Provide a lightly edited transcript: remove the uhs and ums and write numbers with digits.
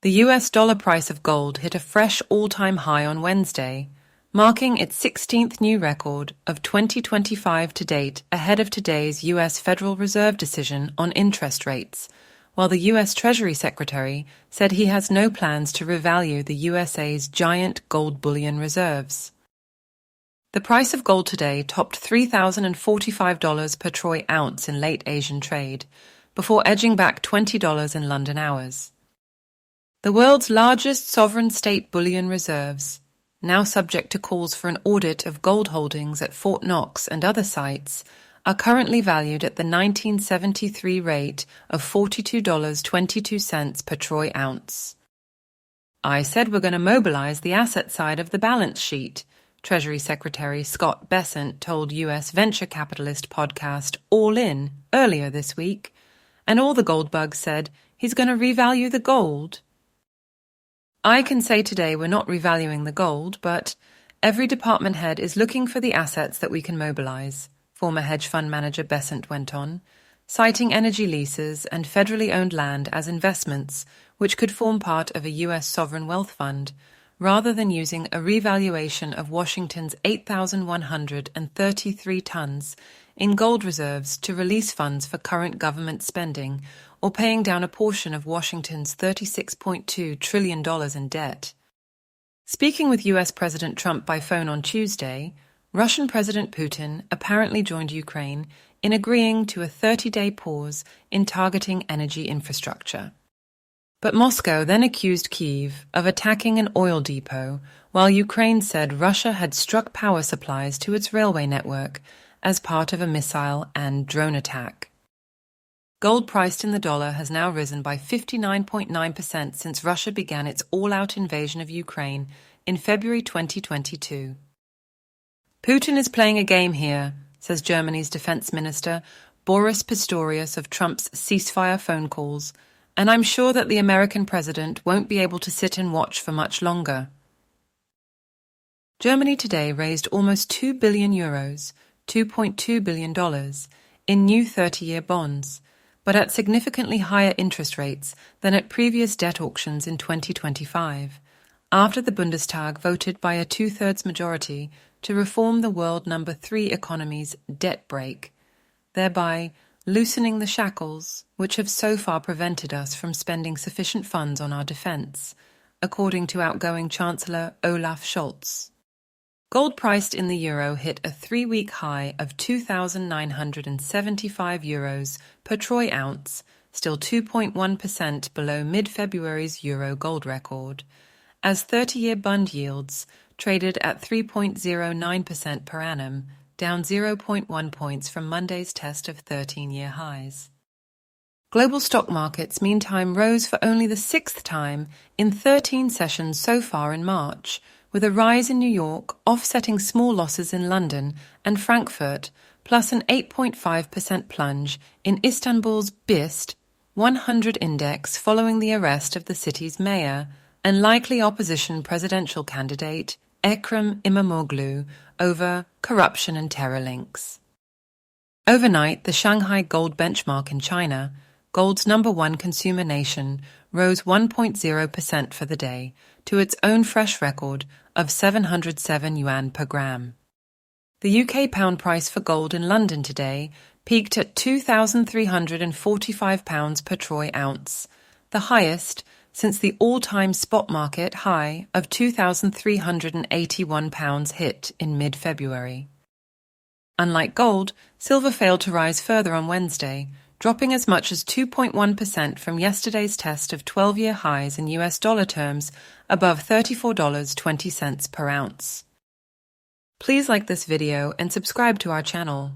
The US dollar price of gold hit a fresh all-time high on Wednesday, marking its 16th new record of 2025 to date ahead of today's US Federal Reserve decision on interest rates, while the US Treasury Secretary said he has no plans to revalue the USA's giant gold bullion reserves. The price of gold today topped $3,045 per troy ounce in late Asian trade, before edging back $20 in London hours. The world's largest sovereign state bullion reserves, now subject to calls for an audit of gold holdings at Fort Knox and other sites, are currently valued at the 1973 rate of $42.22 per troy ounce. "I said we're going to mobilize the asset side of the balance sheet," Treasury Secretary Scott Bessent told US venture capitalist podcast All In earlier this week, and all the gold bugs said he's going to revalue the gold. "I can say today we're not revaluing the gold, but every department head is looking for the assets that we can mobilize," former hedge fund manager Bessent went on, citing energy leases and federally owned land as investments which could form part of a US sovereign wealth fund, rather than using a revaluation of Washington's 8,133 tons in gold reserves to release funds for current government spending or paying down a portion of Washington's $36.2 trillion in debt. Speaking with US President Trump by phone on Tuesday, Russian President Putin apparently joined Ukraine in agreeing to a 30-day pause in targeting energy infrastructure. But Moscow then accused Kyiv of attacking an oil depot, while Ukraine said Russia had struck power supplies to its railway network as part of a missile and drone attack. Gold priced in the dollar has now risen by 59.9% since Russia began its all-out invasion of Ukraine in February 2022. "Putin is playing a game here," says Germany's defense minister Boris Pistorius of Trump's ceasefire phone calls, "and I'm sure that the American president won't be able to sit and watch for much longer." Germany today raised almost €2 billion, $2.2 billion, in new 30-year bonds, but at significantly higher interest rates than at previous debt auctions in 2025, after the Bundestag voted by a two-thirds majority to reform the world number 3 economy's debt brake, thereby loosening the shackles which have so far prevented us from spending sufficient funds on our defense, according to outgoing Chancellor Olaf Scholz. Gold priced in the euro hit a 3-week high of €2,975 per troy ounce, still 2.1% below mid-February's euro gold record, as 30-year bond yields traded at 3.09% per annum, down 0.1 points from Monday's test of 13-year highs. Global stock markets, meantime, rose for only the 6th time in 13 sessions so far in March, with a rise in New York offsetting small losses in London and Frankfurt, plus an 8.5% plunge in Istanbul's BIST 100 index following the arrest of the city's mayor and likely opposition presidential candidate Ekrem İmamoğlu over corruption and terror links. Overnight, the Shanghai gold benchmark in China, gold's number 1 consumer nation, rose 1.0% for the day to its own fresh record of 707 yuan per gram. The UK pound price for gold in London today peaked at £2,345 per troy ounce, the highest since the all-time spot market high of £2,381 hit in mid-February. Unlike gold, silver failed to rise further on Wednesday, dropping as much as 2.1% from yesterday's test of 12-year highs in US dollar terms above $34.20 per ounce. Please like this video and subscribe to our channel.